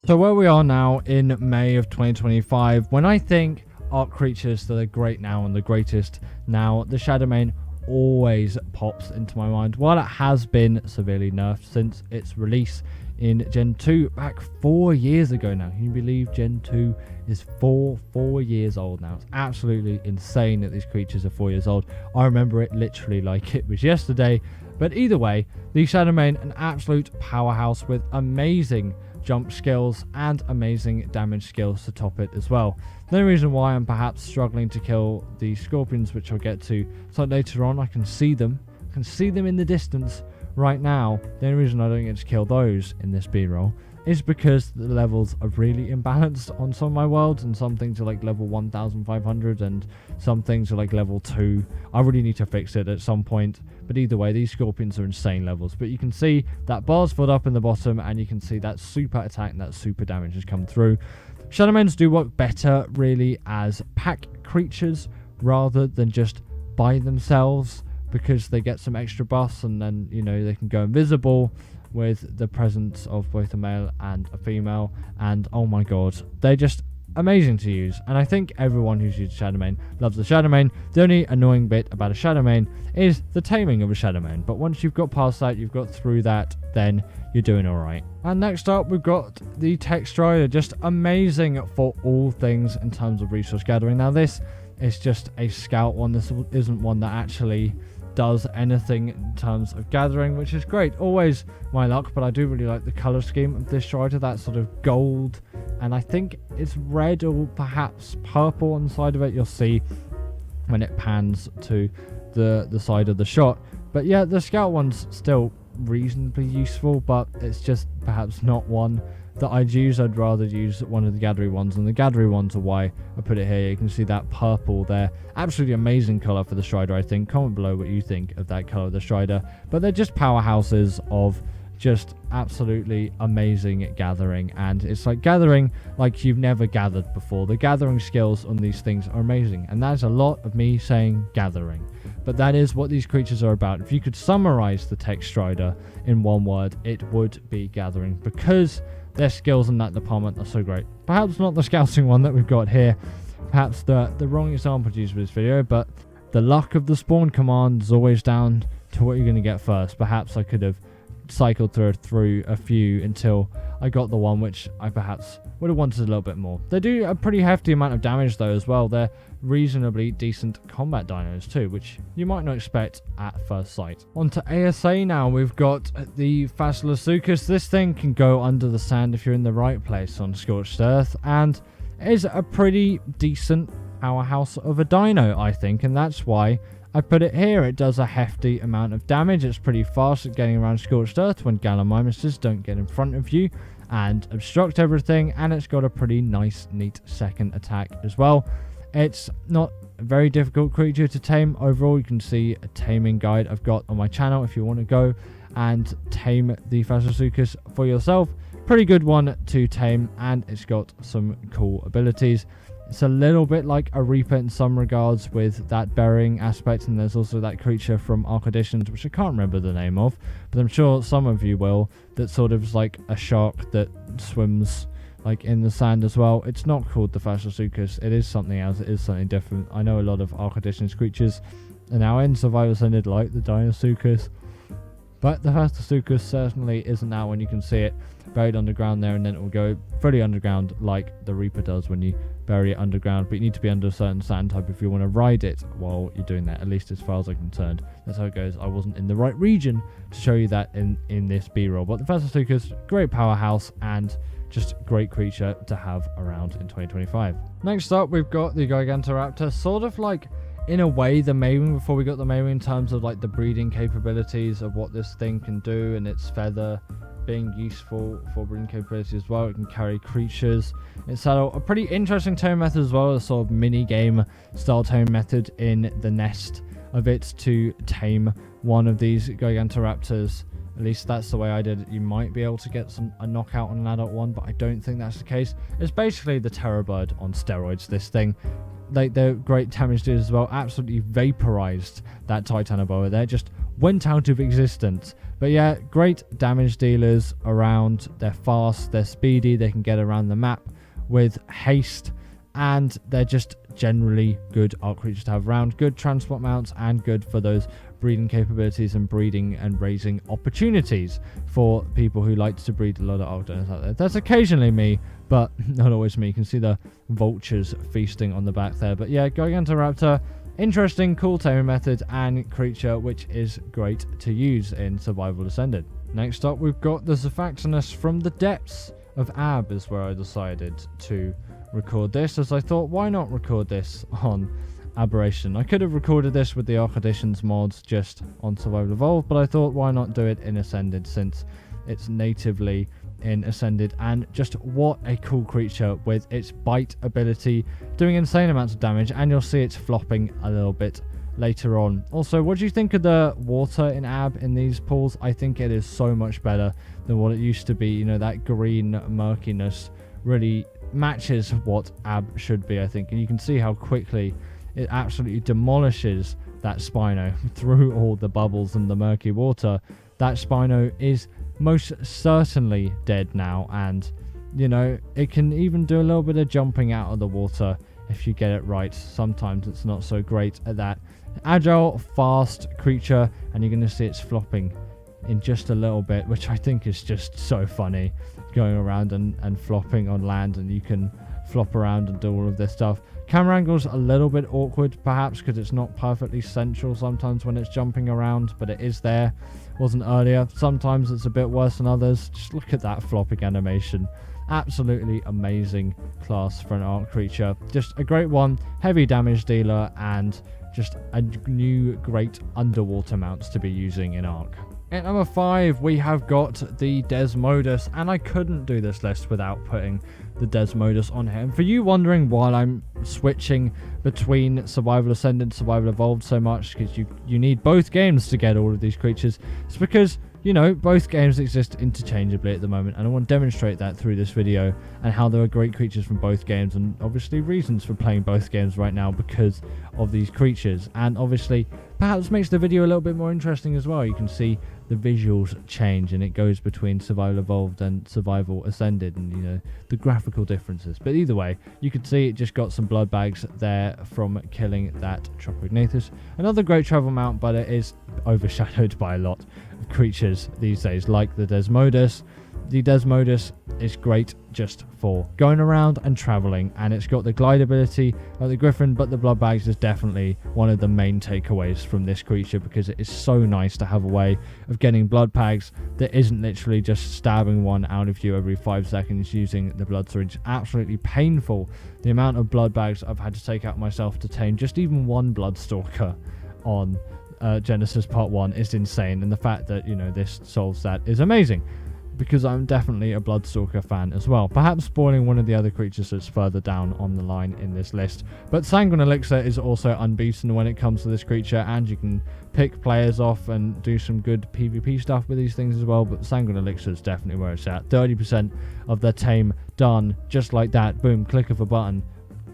So where we are now in May of 2025, when I think Ark creatures that are great now and the greatest now, the Shadowmane always pops into my mind. While it has been severely nerfed since its release in Gen 2 back 4 years ago now. Can you believe Gen 2 is 4 years old now? It's absolutely insane that these creatures are 4 years old. I remember it literally like it was yesterday. But either way, the Shadowmane, an absolute powerhouse with amazing jump skills and amazing damage skills to top it as well. The only reason why I'm perhaps struggling to kill the scorpions, which I'll get to so later on, I can see them in the distance right now. The only reason I don't get to kill those in this B-roll is because the levels are really imbalanced on some of my worlds, and some things are like level 1500 and some things are like level 2. I really need to fix it at some point, but either way, these scorpions are insane levels. But you can see that bar's filled up in the bottom, and you can see that super attack and that super damage has come through. Shadowmanes do work better really as pack creatures rather than just by themselves, because they get some extra buffs, and then, you know, they can go invisible with the presence of both a male and a female, and oh my god, they're just amazing to use. And I think everyone who's used Shadowmane loves the Shadowmane. The only annoying bit about a Shadowmane is the taming of a Shadowmane, but once you've got past that, you've got through that, then you're doing alright. And next up, we've got the Tek Strider, just amazing for all things in terms of resource gathering. Now this is just a scout one, this isn't one that actually does anything in terms of gathering, which is great, always my luck. But I do really like the color scheme of this Strider, that sort of gold, and I think it's red or perhaps purple on the side of it. You'll see when it pans to the side of the shot. But yeah, the scout one's still reasonably useful, but it's just perhaps not one that I'd use. I'd rather use one of the gathery ones, and the gathery ones are why I put it here. You can see that purple there, absolutely amazing color for the Strider. I think comment below what you think of that color of the Strider, but they're just powerhouses of just absolutely amazing gathering, and it's like gathering like you've never gathered before. The gathering skills on these things are amazing, and that's a lot of me saying gathering, but that is what these creatures are about. If you could summarize the Tek Strider in one word, it would be gathering, because their skills in that department are so great. Perhaps not the scouting one that we've got here, perhaps the wrong example to use for this video, but the luck of the spawn command is always down to what you're going to get first. Perhaps I could have cycled through a few until I got the one which I perhaps would have wanted a little bit more. They do a pretty hefty amount of damage though as well. They're reasonably decent combat dinos too, which you might not expect at first sight. On to ASA now. We've got the Fasolasuchus. This thing can go under the sand if you're in the right place on Scorched Earth, and is a pretty decent powerhouse of a dino, I think, and that's why I put it here. It does a hefty amount of damage. It's pretty fast at getting around Scorched Earth when Gallimimuses don't get in front of you and obstruct everything, and it's got a pretty nice, neat second attack as well. It's not a very difficult creature to tame overall. You can see a taming guide I've got on my channel if you want to go and tame the Fasolasuchus for yourself. Pretty good one to tame, and it's got some cool abilities. It's a little bit like a Reaper in some regards with that burying aspect, and there's also that creature from Ark Dinos, which I can't remember the name of, but I'm sure some of you will, that sort of is like a shark that swims like in the sand as well. It's not called the Fasolasuchus, it is something else, it is something different. I know a lot of Ark Dinos creatures are now in Survival Ascended like the Deinonychus, but the Fasolasuchus certainly isn't now when you can see it buried underground there, and then it will go fully underground like the Reaper does when you bury it underground. But you need to be under a certain sand type if you want to ride it while you're doing that, at least as far as I'm concerned. That's how it goes. I wasn't in the right region to show you that in this B-roll. But the Fasolasuchus, great powerhouse and just great creature to have around in 2025. Next up, we've got the Gigantoraptor, sort of like in a way the Maewing before we got the Maewing, in terms of like the breeding capabilities of what this thing can do, and its feather being useful for breeding capabilities as well. It can carry creatures. It's had a pretty interesting tame method as well, a sort of mini game style tame method in the nest of it to tame one of these Gigantoraptors. At least that's the way I did it. You might be able to get a knockout on an adult one, but I don't think that's the case. It's basically the Terror Bird on steroids, this thing. Like, they're great damage dealers as well. Absolutely vaporized that Titanoboa there. Just went out of existence. But yeah, great damage dealers around. They're fast, they're speedy, they can get around the map with haste, and they're just generally good Ark creatures to have around. Good transport mounts and good for those breeding capabilities and breeding and raising opportunities for people who like to breed a lot of Ark Dinos out there. That's occasionally me, but not always me. You can see the vultures feasting on the back there. But yeah, Gigantoraptor, interesting, cool taming method and creature which is great to use in Survival Ascended. Next up, we've got the Zaxinus from the depths of Ab is where I decided to record this, as I thought, why not record this on Aberration? I could have recorded this with the Ark Editions mods just on Survival Evolved, but I thought, why not do it in Ascended, since it's natively in Ascended. And just what a cool creature with its bite ability, doing insane amounts of damage, and you'll see it's flopping a little bit later on. Also, what do you think of the water in Ab in these pools? I think it is so much better than what it used to be. You know, that green murkiness really matches what Ab should be, I think, and you can see how quickly it absolutely demolishes that Spino through all the bubbles and the murky water. That Spino is most certainly dead now, and you know, it can even do a little bit of jumping out of the water if you get it right. Sometimes it's not so great at that. Agile, fast creature, and you're going to see it's flopping in just a little bit, which I think is just so funny, going around and flopping on land, and you can flop around and do all of this stuff. Camera angle's a little bit awkward perhaps because it's not perfectly central sometimes when it's jumping around, but it is there. Wasn't earlier. Sometimes it's a bit worse than others. Just look at that flopping animation. Absolutely amazing class for an Ark creature. Just a great one, heavy damage dealer, and just a new great underwater mounts to be using in Ark. At number 5, we have got the Desmodus, and I couldn't do this list without putting the Desmodus on here. And for you wondering why I'm switching between Survival Ascended and Survival Evolved so much, because you need both games to get all of these creatures, it's because, you know, both games exist interchangeably at the moment, and I want to demonstrate that through this video, and how there are great creatures from both games, and obviously reasons for playing both games right now because of these creatures. And obviously perhaps makes the video a little bit more interesting as well. You can see the visuals change, and it goes between Survival Evolved and Survival Ascended, and you know, the graphical differences. But either way, you can see it just got some blood bags there from killing that Tropognathus. Another great travel mount, but it is overshadowed by a lot of creatures these days, like the Desmodus. The Desmodus is great just for going around and traveling, and it's got the glide ability like the Griffin, but the blood bags is definitely one of the main takeaways from this creature, because it is so nice to have a way of getting blood bags that isn't literally just stabbing one out of you every 5 seconds using the blood syringe. Absolutely painful the amount of blood bags I've had to take out myself to tame just even one Bloodstalker on Genesis Part 1 is insane, and the fact that, you know, this solves that is amazing, because I'm definitely a Bloodstalker fan as well. Perhaps spoiling one of the other creatures that's further down on the line in this list. But Sanguine Elixir is also unbeaten when it comes to this creature, and you can pick players off and do some good PvP stuff with these things as well. But Sanguine Elixir is definitely where it's at. 30% of their tame done, just like that. Boom, click of a button,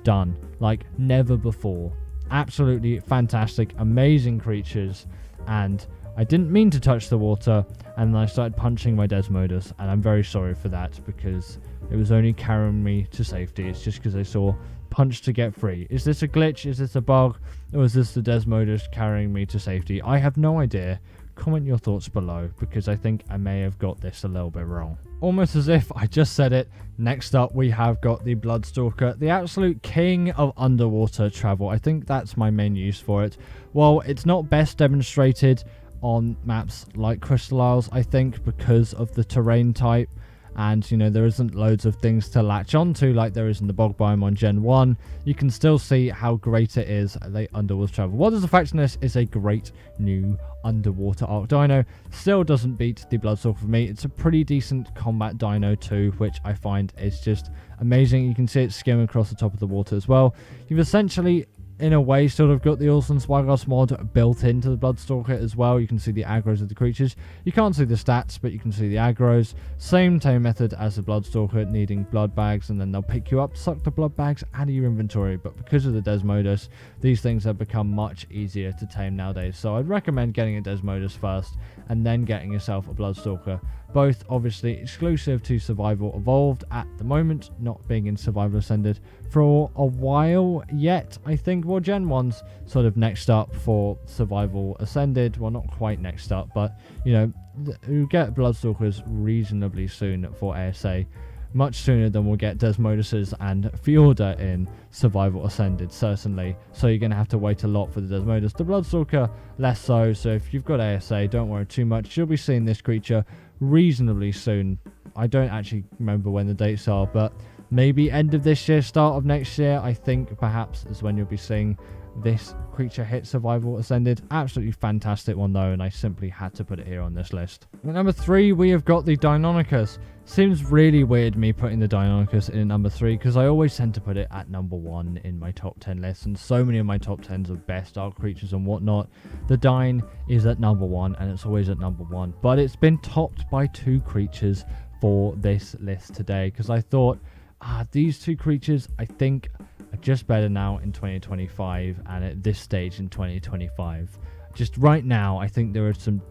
done. Like never before. Absolutely fantastic, amazing creatures, and I didn't mean to touch the water, and I started punching my Desmodus, and I'm very sorry for that, because it was only carrying me to safety. It's just because I saw punch to get free. Is this a glitch? Is this a bug? Or is this the Desmodus carrying me to safety? I have no idea. Comment your thoughts below, because I think I may have got this a little bit wrong. Almost as if I just said it. Next up, we have got the Bloodstalker, the absolute king of underwater travel. I think that's my main use for it. While it's not best demonstrated on maps like Crystal Isles, I think, because of the terrain type, and you know, there isn't loads of things to latch onto like there is in the bog biome on Gen 1, you can still see how great it is the underwater travel. What is the Zaxinus is a great new underwater Ark Dino. Still doesn't beat the Bloodstalker for me. It's a pretty decent combat dino too, which I find is just amazing. You can see it skimming across the top of the water as well. You've essentially in a way sort of got the Awesome Spyglass mod built into the Bloodstalker as well. You can see the aggros of the creatures. You can't see the stats, but you can see the aggros. Same tame method as the Bloodstalker, needing blood bags, and then they'll pick you up, suck the blood bags out of your inventory. But because of the Desmodus, these things have become much easier to tame nowadays. So I'd recommend getting a Desmodus first, and then getting yourself a Bloodstalker. Both obviously exclusive to Survival Evolved at the moment, not being in Survival Ascended for a while yet, I think. Well, Gen 1's sort of next up for Survival Ascended. Well, not quite next up, but, you know, you get Bloodstalkers reasonably soon for ASA. Much sooner than we'll get Desmoduses and Fjorda in Survival Ascended, certainly. So you're going to have to wait a lot for the Desmodus. The Bloodstalker, less so. So if you've got ASA, don't worry too much. You'll be seeing this creature reasonably soon. I don't actually remember when the dates are, but maybe end of this year, start of next year, I think perhaps is when you'll be seeing this creature hit Survival Ascended. Absolutely fantastic one though, and I simply had to put it here on this list. At number 3, we have got the Deinonychus. Seems really weird me putting the Deinonychus in number 3, because I always tend to put it at number 1 in my top 10 lists, and so many of my top 10s of best Ark creatures and whatnot. The Dine is at number 1, and it's always at number 1, but it's been topped by 2 creatures for this list today, because I thought, these 2 creatures, I think, are just better now in 2025 and at this stage in 2025. Just right now, I think there are two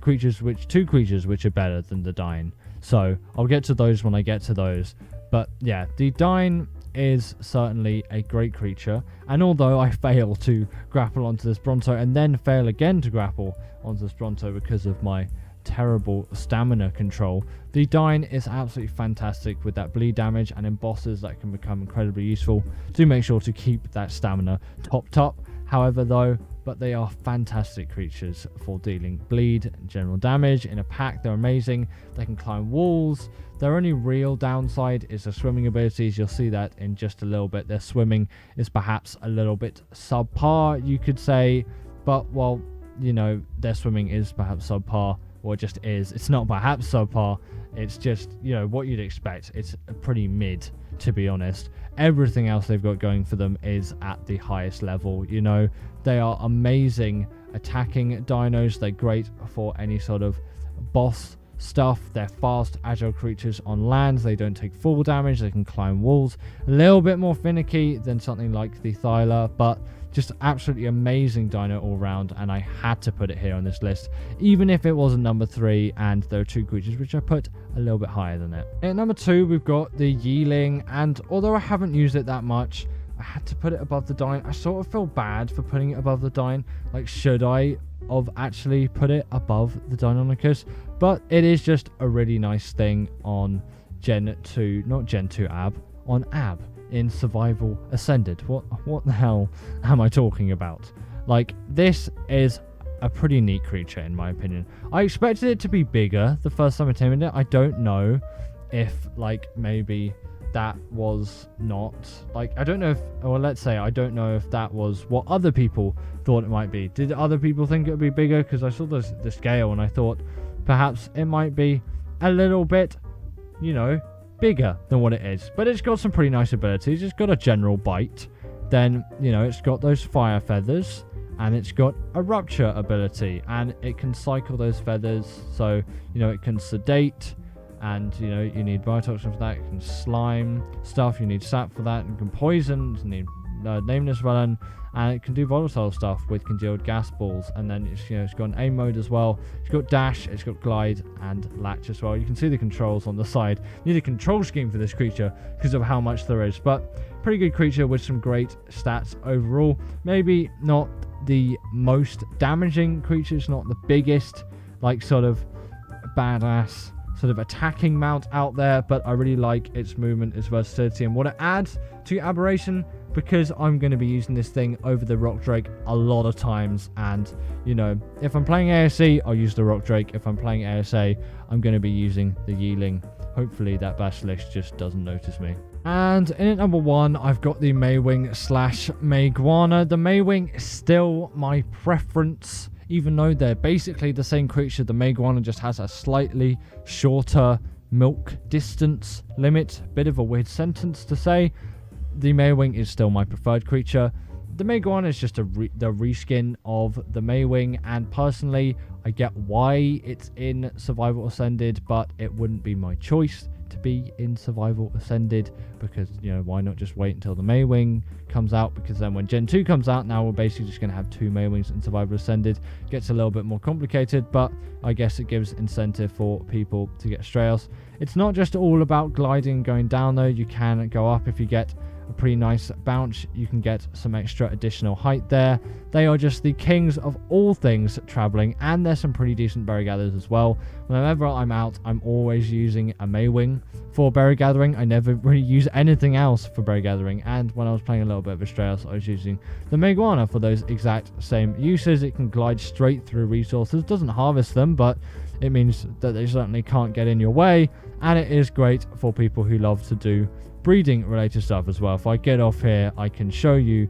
creatures which are better than the Dine. So I'll get to those when I get to those. But yeah, the Dine is certainly a great creature. And although I fail to grapple onto this Bronto and then fail again to grapple onto this Bronto because of my terrible stamina control, the Dine is absolutely fantastic with that bleed damage, and in bosses that can become incredibly useful. Do make sure to keep that stamina topped up, however though, but they are fantastic creatures for dealing bleed and general damage. In a pack, they're amazing. They can climb walls. Their only real downside is their swimming abilities. You'll see that in just a little bit. Their swimming is perhaps a little bit subpar, you could say, but well, you know, their swimming is perhaps subpar, or it just is. It's not perhaps subpar, it's just, you know, what you'd expect. It's pretty mid, to be honest. Everything else they've got going for them is at the highest level. You know, they are amazing attacking dinos. They're great for any sort of boss stuff. They're fast, agile creatures on land. They don't take full damage. They can climb walls. A little bit more finicky than something like the Thyla, but just absolutely amazing dino all round, and I had to put it here on this list, even if it wasn't number 3, and there are 2 creatures which I put a little bit higher than it. At number 2, we've got the Ling, and although I haven't used it that much, I had to put it above the Dine. I sort of feel bad for putting it above the Dine. Like, should I have actually put it above the Deinonychus? But it is just a really nice thing on Gen 2, not Gen 2 Ab, on Ab. In Survival Ascended. What the hell am I talking about? Like, this is a pretty neat creature in my opinion. I expected it to be bigger the first time I tamed it. I don't know if, like, maybe that was not, like, I don't know if, or let's say I don't know if that was what other people thought it might be. Did other people think it would be bigger? Because I saw the scale and I thought perhaps it might be a little bit, you know, bigger than what it is. But it's got some pretty nice abilities. It's got a general bite, then, you know, it's got those fire feathers, and it's got a rupture ability, and it can cycle those feathers. So, you know, it can sedate, and, you know, you need biotoxin for that. It can slime stuff, you need sap for that. You can poison, you need nameless venom, and it can do volatile stuff with congealed gas balls. And then it's, you know, it's got an aim mode as well. It's got dash, it's got glide and latch as well. You can see the controls on the side. You need a control scheme for this creature because of how much there is, but pretty good creature with some great stats overall. Maybe not the most damaging creature, it's not the biggest, like, sort of badass sort of attacking mount out there, but I really like its movement, its versatility, and what it adds to Aberration, because I'm going to be using this thing over the Rock Drake a lot of times. And, you know, if I'm playing ASE, I'll use the Rock Drake. If I'm playing ASA, I'm going to be using the Ling. Hopefully that Basilisk just doesn't notice me. And in at number 1, I've got the Maewing / Maiguana. The Maewing is still my preference, even though they're basically the same creature. The Maiguana just has a slightly shorter milk distance limit. Bit of a weird sentence to say. The Maewing is still my preferred creature. the Maewing is just the reskin of the Maewing, and personally I get why it's in Survival Ascended, but it wouldn't be my choice to be in Survival Ascended, because, you know, why not just wait until the Maewing comes out? Because then when Gen 2 comes out, now we're basically just going to have 2 Maewings in Survival Ascended. Gets a little bit more complicated, but I guess it gives incentive for people to get Strauss. It's not just all about gliding going down though. You can go up if you get a pretty nice bounce. You can get some extra additional height there. They are just the kings of all things traveling, and there's some pretty decent berry gatherers as well. Whenever I'm out, I'm always using a Maewing for berry gathering. I never really use anything else for berry gathering, and when I was playing a little bit of Strauss, I was using the Maewing for those exact same uses. It can glide straight through resources, doesn't harvest them, but it means that they certainly can't get in your way, and it is great for people who love to do breeding related stuff as well. If I get off here, I can show you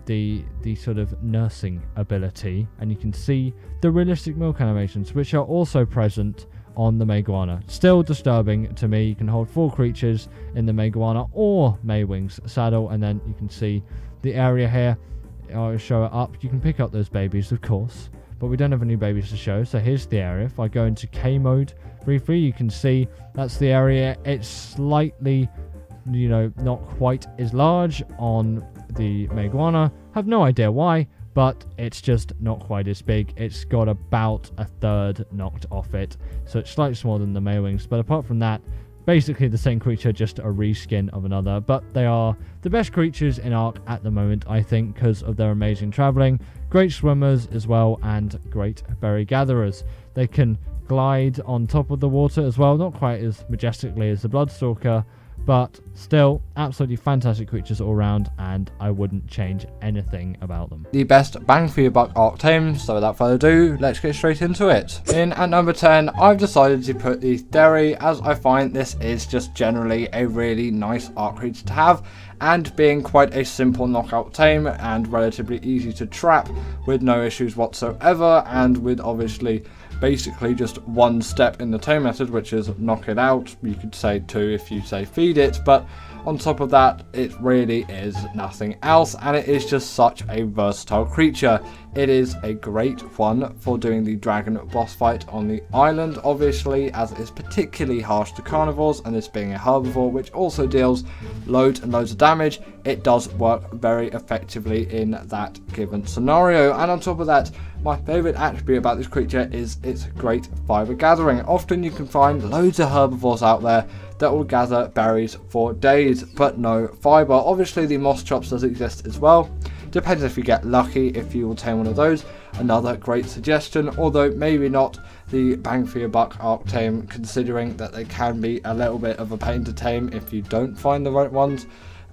the sort of nursing ability, and you can see the realistic milk animations, which are also present on the Maewing. Still disturbing to me. You can hold 4 creatures in the Maewing or Maewing's saddle, and then you can see the area here. I'll show it up. You can pick up those babies, of course, but we don't have any babies to show. So here's the area. If I go into K mode briefly, you can see that's the area. It's slightly, you know, not quite as large on the Maewing. Have no idea why, but it's just not quite as big. It's got about a third knocked off it, so it's slightly smaller than the Maewings. But apart from that, basically the same creature, just a reskin of another. But they are the best creatures in Ark at the moment, I think, because of their amazing traveling, great swimmers as well, and great berry gatherers. They can glide on top of the water as well, not quite as majestically as the Bloodstalker, but still absolutely fantastic creatures all around, and I wouldn't change anything about them. The best bang for your buck Ark tames, so without further ado, let's get straight into it. In at number 10, I've decided to put the Theory, as I find this is just generally a really nice Ark creature to have, and being quite a simple knockout tame and relatively easy to trap with no issues whatsoever, and with obviously basically just one step in the tame method, which is knock it out. You could say 2 if you say feed it, but on top of that, it really is nothing else, and it is just such a versatile creature. It is a great one for doing the dragon boss fight on the island, obviously, as it is particularly harsh to carnivores, and this being a herbivore which also deals loads and loads of damage, it does work very effectively in that given scenario. And on top of that, my favourite attribute about this creature is its great fibre gathering. Often you can find loads of herbivores out there that will gather berries for days, but no fibre. Obviously the moss chops does exist as well. Depends if you get lucky, if you will tame one of those. Another great suggestion, although maybe not the bang for your buck Ark tame, considering that they can be a little bit of a pain to tame if you don't find the right ones.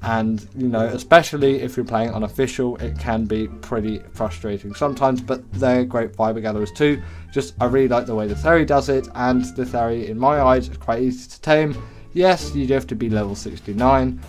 And, you know, especially if you're playing unofficial, it can be pretty frustrating sometimes, but they're great fibre gatherers too. Just, I really like the way the Theory does it, and the Theory, in my eyes, is quite easy to tame. Yes, you do have to be level 69.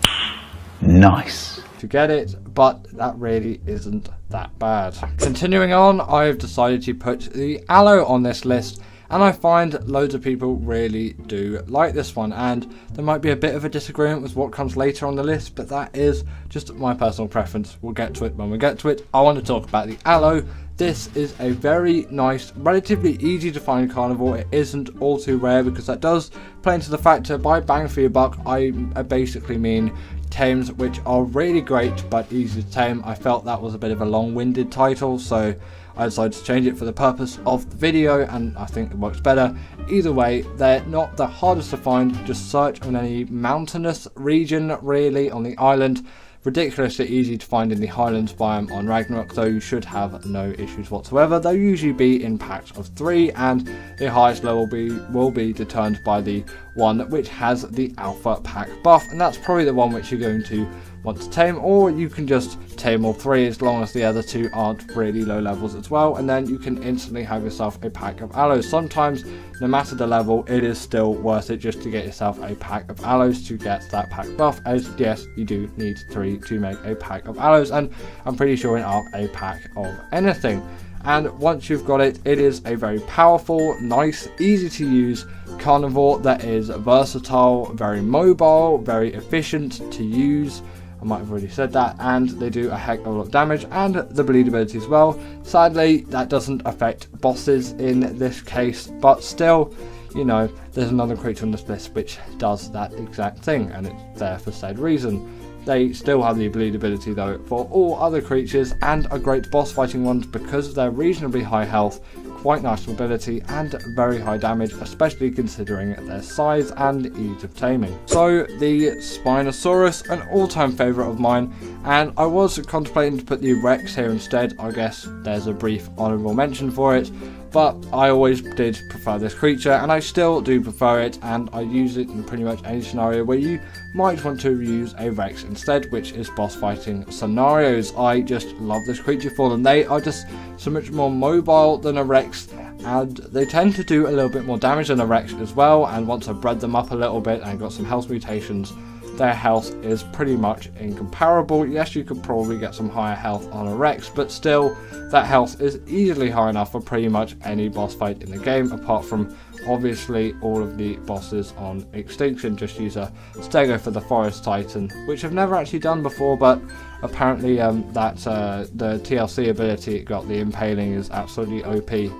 Nice. To get it, but that really isn't that bad. Continuing on, I've decided to put the Allo on this list, and I find loads of people really do like this one, and there might be a bit of a disagreement with what comes later on the list, but that is just my personal preference. We'll get to it when we get to it. I want to talk about the Allo. This is a very nice, relatively easy to find carnivore. It isn't all too rare, because that does play into the factor. By bang for your buck, I basically mean tames which are really great but easy to tame. I felt that was a bit of a long-winded title, so I decided to change it for the purpose of the video, and I think it works better. Either way, they're not the hardest to find. Just search on any mountainous region really on the island. Ridiculously easy to find in the Highlands biome on Ragnarok, though you should have no issues whatsoever. They'll usually be in packs of 3, and the highest level will be determined by the one which has the alpha pack buff, and that's probably the one which you're going to want to tame, or you can just tame all 3 as long as the other 2 aren't really low levels as well, and then you can instantly have yourself a pack of allos. Sometimes, no matter the level, it is still worth it just to get yourself a pack of allos to get that pack buff, as yes, you do need 3 to make a pack of allos, and I'm pretty sure in Ark a pack of anything. And once you've got it, it is a very powerful, nice, easy to use carnivore that is versatile, very mobile, very efficient to use. I might have already said that, and they do a heck of a lot of damage, and the bleed ability as well. Sadly, that doesn't affect bosses in this case, but still, you know, there's another creature on this list which does that exact thing, and it's there for said reason. They still have the bleed ability though for all other creatures, and are great boss fighting ones because of their reasonably high health, quite nice mobility, and very high damage, especially considering their size and ease of taming. So the Spinosaurus, an all-time favourite of mine, and I was contemplating to put the Rex here instead. I guess there's a brief honourable mention for it, but I always did prefer this creature, and I still do prefer it, and I use it in pretty much any scenario where you might want to use a Rex instead, which is boss fighting scenarios. I just love this creature for them. They are just so much more mobile than a Rex, and they tend to do a little bit more damage than a Rex as well, and once I bred them up a little bit and got some health mutations, their health is pretty much incomparable. Yes, you could probably get some higher health on a Rex, but still, that health is easily high enough for pretty much any boss fight in the game, apart from obviously all of the bosses on Extinction. Just use a Stego for the Forest Titan, which I've never actually done before, but apparently the TLC ability it got, the Impaling, is absolutely OP.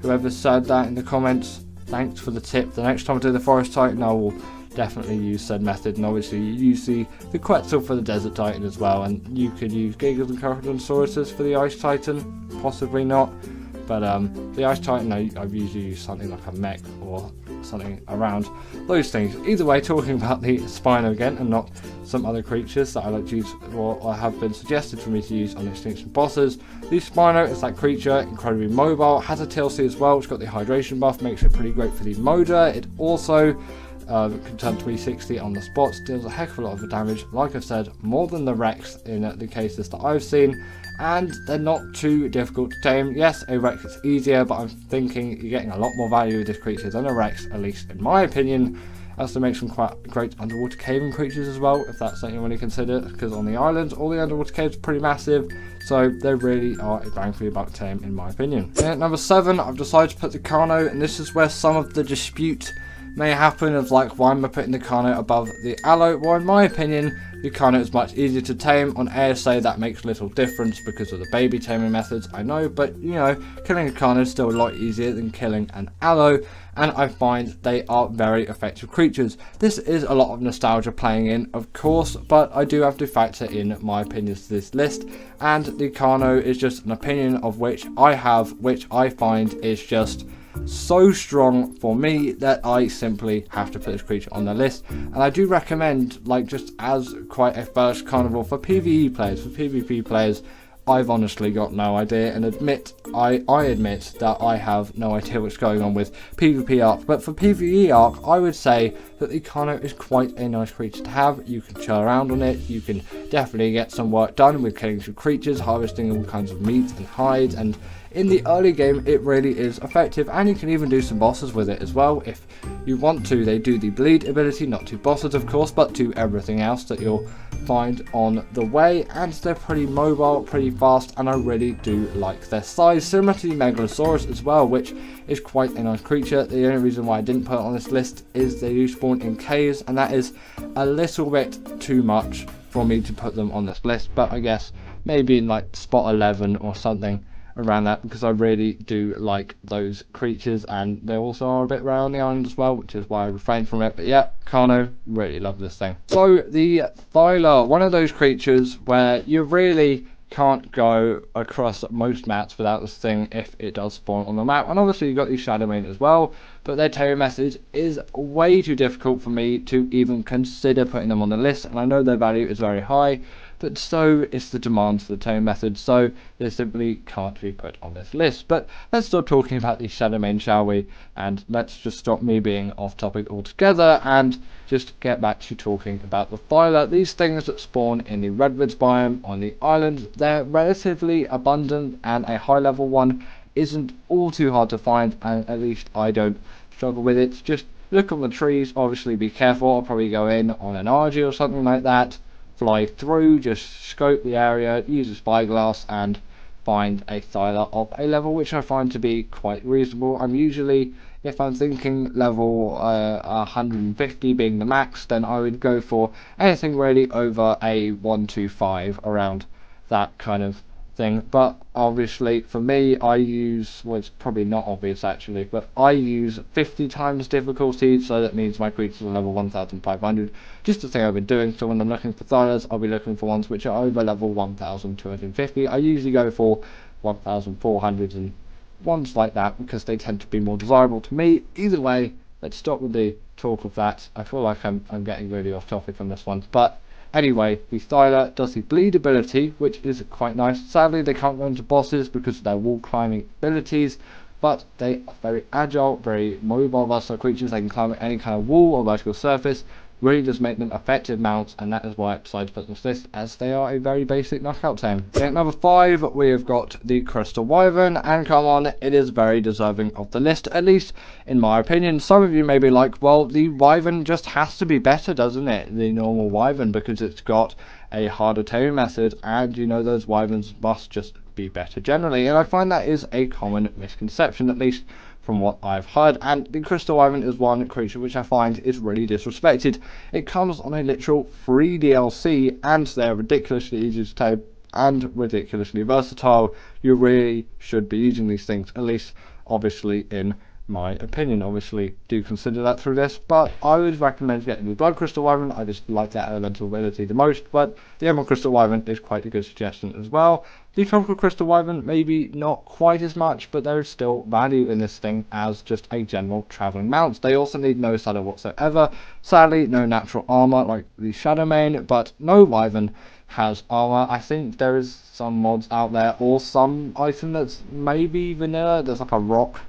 Whoever said that in the comments, thanks for the tip. The next time I do the Forest Titan, I will definitely use said method, and obviously you use the Quetzal for the Desert Titan as well, and you could use Gigantoraptor for the Ice Titan, possibly not, but the Ice Titan I've usually used something like a mech or something around those things. Either way, talking about the Spino again and not some other creatures that I like to use or have been suggested for me to use on Extinction bosses. The Spino is that creature, incredibly mobile, has a TLC as well, it's got the hydration buff, makes it pretty great for the Moda. It also can turn 360 on the spot, deals a heck of a lot of damage, like I've said, more than the Rex in the cases that I've seen, and they're not too difficult to tame. Yes, a Rex is easier, but I'm thinking you're getting a lot more value with this creature than a Rex, at least in my opinion, as to make some quite great underwater caving creatures as well, if that's something you want to consider, because on the islands, all the underwater caves are pretty massive, so they really are a bang for your buck tame in my opinion. And at number 7, I've decided to put the Carno, and this is where some of the dispute may happen of like, why am I putting the Carno above the Allo? Well, in my opinion, the Carno is much easier to tame. On ASA that makes little difference because of the baby taming methods, I know, but you know, killing a Carno is still a lot easier than killing an Allo, and I find they are very effective creatures. This is a lot of nostalgia playing in, of course, but I do have to factor in my opinions to this list, and the Carno is just an opinion of which I have, which I find is just so strong for me that I simply have to put this creature on the list. And I do recommend, like, just as quite a first carnival for PvE players. For PvP players, I've honestly got no idea, and I admit that I have no idea what's going on with PvP Ark, but for PvE Ark, I would say that the Carno is quite a nice creature to have. You can chill around on it, you can definitely get some work done with killing some creatures, harvesting all kinds of meat and hides, and in the early game it really is effective, and you can even do some bosses with it as well if you want to. They do the bleed ability, not to bosses of course, but to everything else that you'll find on the way, and they're pretty mobile, pretty fast, and I really do like their size, similar to the Megalosaurus as well, which is quite a nice creature. The only reason why I didn't put it on this list is they do spawn in caves, and that is a little bit too much for me to put them on this list, but I guess maybe in like spot 11 or something around that, because I really do like those creatures, and they also are a bit rare on the island as well, which is why I refrained from it. But yeah, Carno, really love this thing. So the Thyla, one of those creatures where you really can't go across most maps without this thing if it does spawn on the map, and obviously you've got these Shadowmane as well, but their taming method is way too difficult for me to even consider putting them on the list, and I know their value is very high, but so is the demand for the tame method, so they simply can't be put on this list. But let's stop talking about the Shadowmane, shall we? And let's just stop me being off topic altogether and just get back to talking about the Thyla. These things that spawn in the Redwoods biome on the island, they're relatively abundant, and a high level one isn't all too hard to find, and at least I don't struggle with it. Just look on the trees, obviously be careful. I'll probably go in on an RG or something like that, fly through, just scope the area, use a spyglass, and find a Thyla of a level which I find to be quite reasonable. I'm usually If I'm thinking level 150 being the max, then I would go for anything really over a 125, around that kind of thing. But obviously for me, I use, well, it's probably not obvious actually, but I use 50 times difficulty, so that means my creatures are level 1500, just the thing I've been doing. So when I'm looking for Thylas, I'll be looking for ones which are over level 1250. I usually go for 1400 and ones like that, because they tend to be more desirable to me. Either way, let's stop with the talk of that. I feel like I'm getting really off topic on this one, but anyway, the Thyla does the bleed ability, which is quite nice. Sadly, they can't go into bosses because of their wall climbing abilities, but they are very agile, very mobile, versatile creatures. They can climb any kind of wall or vertical surface. Really does make them effective mounts, and that is why I decided to put them on this list, as they are a very basic knockout tame. At number 5, we have got the Crystal Wyvern, and come on, it is very deserving of the list, at least in my opinion. Some of you may be like, well, the Wyvern just has to be better, doesn't it, the normal Wyvern, because it's got a harder taming method, and you know those Wyverns must just be better generally. And I find that is a common misconception, at least from what I've heard, and the Crystal Wyvern is one creature which I find is really disrespected. It comes on a literal free DLC, and they're ridiculously easy to tame and ridiculously versatile. You really should be using these things, at least obviously in my opinion. Obviously do consider that through this, but I would recommend getting the Blood Crystal Wyvern. I just like that elemental ability the most, but the Emerald Crystal Wyvern is quite a good suggestion as well. The Tropical Crystal Wyvern, maybe not quite as much, but there is still value in this thing as just a general travelling mount. They also need no saddle whatsoever. Sadly, no natural armour like the Shadowmane, but no Wyvern has armour. I think there is some mods out there, or some item that's maybe vanilla. There's like a rock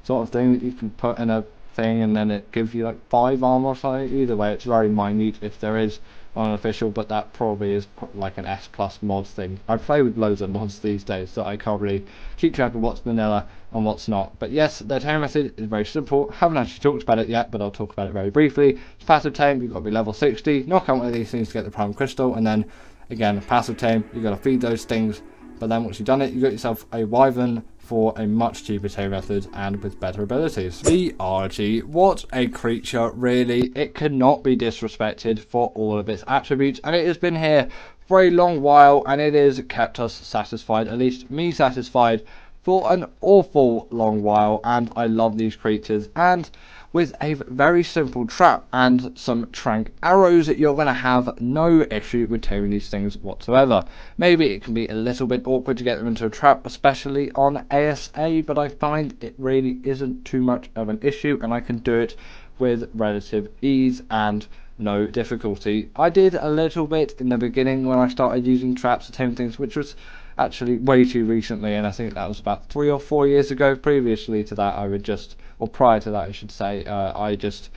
sort of thing that you can put in a thing, and then it gives you like 5 armor or something. Either way, it's very minute if there is unofficial, but that probably is like an S plus mod thing. I play with loads of mods these days, so I can't really keep track of what's vanilla and what's not. But yes, their tame method is very simple. Haven't actually talked about it yet, but I'll talk about it very briefly. It's passive tame. You've got to be level 60, knock out one of these things to get the prime crystal, and then again passive tame, you've got to feed those things. But then once you've done it, you got yourself a Wyvern for a much cheaper tame method and with better abilities. The RG, what a creature, really. It cannot be disrespected for all of its attributes, and it has been here for a long while, and it has kept us satisfied, at least me satisfied, for an awful long while. And I love these creatures, and with a very simple trap and some trank arrows, you're going to have no issue with taming these things whatsoever. Maybe it can be a little bit awkward to get them into a trap, especially on ASA, but I find it really isn't too much of an issue, and I can do it with relative ease and no difficulty. I did a little bit in the beginning when I started using traps to tame things, which was actually way too recently, and I think that was about 3 or 4 years ago. Previously to that, I would just, or prior to that I should say, I just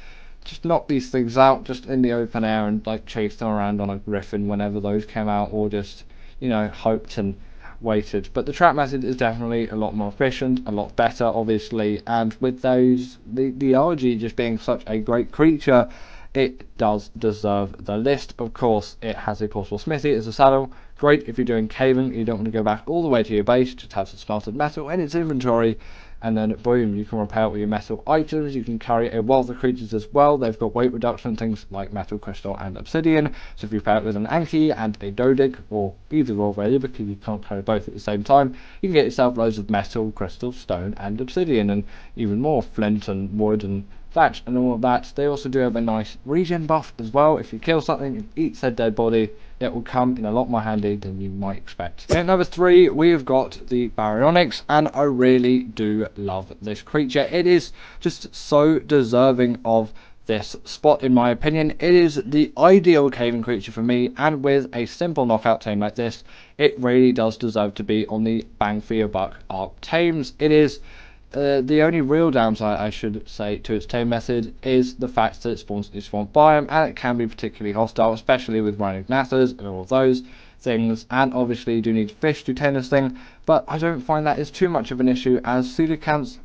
knocked these things out just in the open air and like chased them around on a griffin whenever those came out, or just, you know, hoped and waited. But the trap method is definitely a lot more efficient, a lot better obviously, and with those, the RG just being such a great creature, it does deserve the list. Of course, it has a portable smithy as a saddle. Great if you're doing caving, you don't want to go back all the way to your base, just have some smelted metal in its inventory, and then boom, you can repair it with your metal items. You can carry a wealth of creatures as well. They've got weight reduction, things like metal, crystal and obsidian, so if you pair it with an Anki and a Doedic, or either or really, because you can't carry both at the same time, you can get yourself loads of metal, crystal, stone and obsidian, and even more flint and wood and thatch and all of that. They also do have a nice regen buff as well. If you kill something and eat said dead body, it will come in a lot more handy than you might expect. At number 3, we have got the Baryonyx, and I really do love this creature. It is just so deserving of this spot in my opinion. It is the ideal caving creature for me, and with a simple knockout tame like this, it really does deserve to be on the bang for your buck Ark tames. It is the only real downside, I should say, to its tame method is the fact that it spawns in swamp biome, and it can be particularly hostile, especially with rhinognators and all of those things. And obviously you do need fish to tame this thing, but I don't find that is too much of an issue, as coelacanths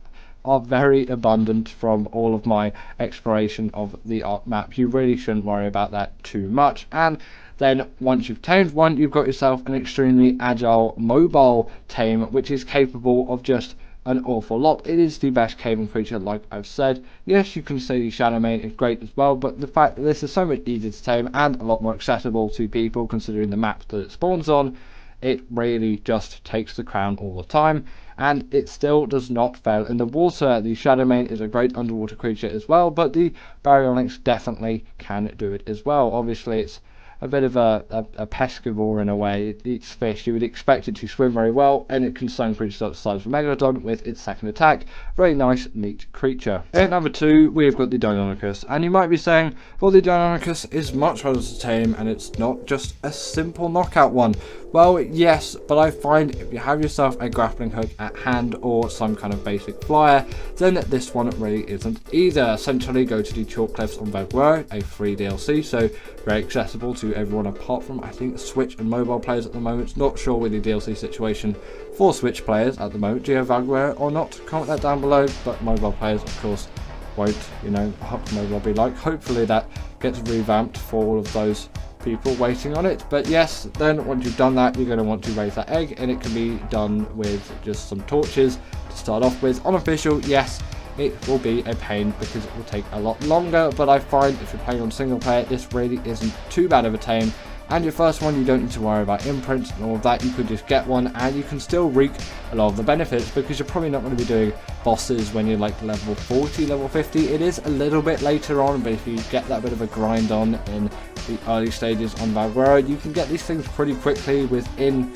are very abundant from all of my exploration of the Ark map. You really shouldn't worry about that too much. And then once you've tamed one, you've got yourself an extremely agile, mobile tame, which is capable of just an awful lot. It is the best caving creature, like I've said. Yes, you can say the Shadowmane is great as well, but the fact that this is so much easier to tame and a lot more accessible to people considering the map that it spawns on, it really just takes the crown all the time, and it still does not fail in the water. The Shadowmane is a great underwater creature as well, but the Baryonyx definitely can do it as well. Obviously, it's a bit of a pescivore in a way. It eats fish. You would expect it to swim very well, and it can stun creatures the size of a Megalodon with its second attack. Very nice, neat creature. At number 2, we've got the Deinonychus, and you might be saying, well, the Deinonychus is much harder to tame, and it's not just a simple knockout one. Well, yes, but I find if you have yourself a grappling hook at hand or some kind of basic flyer, then this one really isn't either. Essentially, go to the Chalk Cliffs on Vaguero, a free DLC, so very accessible to everyone apart from, I think, Switch and mobile players at the moment. Not sure with the DLC situation for Switch players at the moment. Do you have Vaguero or not? Comment that down below, but mobile players, of course, won't, you know, what mobile be like. Hopefully that gets revamped for all of those people waiting on it. But yes, then once you've done that, you're going to want to raise that egg, and it can be done with just some torches to start off with. Unofficial, yes, it will be a pain because it will take a lot longer, but I find if you're playing on single player, this really isn't too bad of a tame. And your first one, you don't need to worry about imprints and all of that. You could just get one, and you can still reap a lot of the benefits because you're probably not going to be doing bosses when you're like level 40, level 50. It is a little bit later on, but if you get that bit of a grind on in the early stages on Vaguero, you can get these things pretty quickly within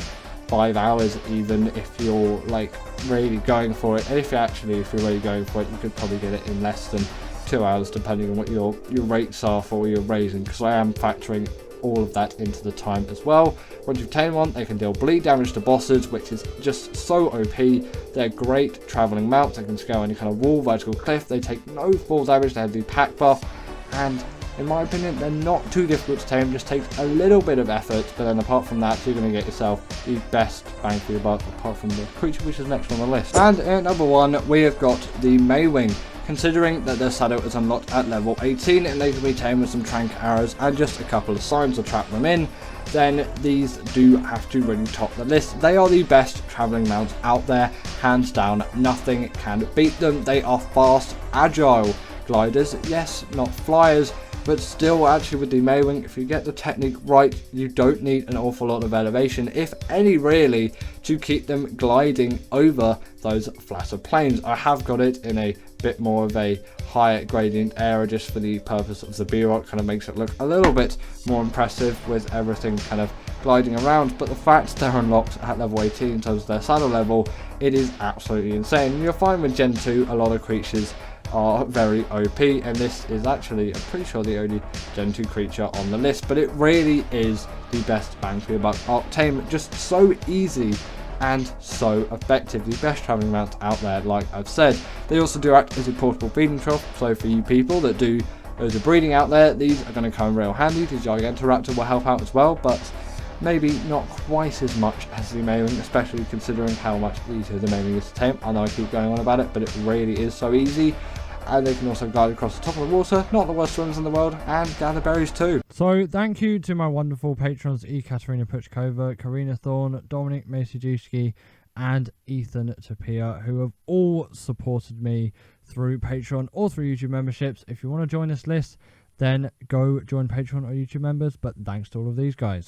5 hours, even if you're like really going for it. And if you're really going for it, you could probably get it in less than 2 hours, depending on what your rates are for your raising, because I am factoring all of that into the time as well. Once you've tamed one, they can deal bleed damage to bosses, which is just so OP. They're great traveling mounts. They can scale any kind of wall, vertical cliff. They take no fall damage. They have the pack buff, and in my opinion, they're not too difficult to tame. Just takes a little bit of effort, but then apart from that, you're going to get yourself the best bang for your buck, apart from the creature which is next on the list. And at number 1, we have got the Maewing. Considering that their saddle is unlocked at level 18 and they can be tamed with some trank arrows and just a couple of signs to trap them in, then these do have to really top the list. They are the best travelling mounts out there, hands down. Nothing can beat them. They are fast, agile gliders, yes, not flyers, but still, actually, with the Maewing, if you get the technique right, you don't need an awful lot of elevation, if any really, to keep them gliding over those flatter plains. I have got it in a bit more of a higher gradient area just for the purpose of the B-Rock. Kind of makes it look a little bit more impressive with everything kind of gliding around, but the fact they're unlocked at level 18 in terms of their saddle level, it is absolutely insane. And you'll find with Gen 2, a lot of creatures are very OP, and this is actually, I'm pretty sure, the only Gen 2 creature on the list, but it really is the best bang for your buck Arc tame. Just so easy and so effective. The best travelling mount out there, like I've said. They also do act as a portable feeding trough, so for you people that do loads of breeding out there, these are going to come real handy. The Gigantoraptor will help out as well, but maybe not quite as much as the Maewing, especially considering how much easier the Maewing is to tame. I know I keep going on about it, but it really is so easy. And they can also glide across the top of the water, not the worst swimmers in the world, and gather berries too. So thank you to my wonderful patrons Katerina Puchkova, Karina Thorne, Dominic Maciejuski, and Ethan Tapia, who have all supported me through Patreon or through YouTube memberships. If you want to join this list, then go join Patreon or YouTube members, but thanks to all of these guys.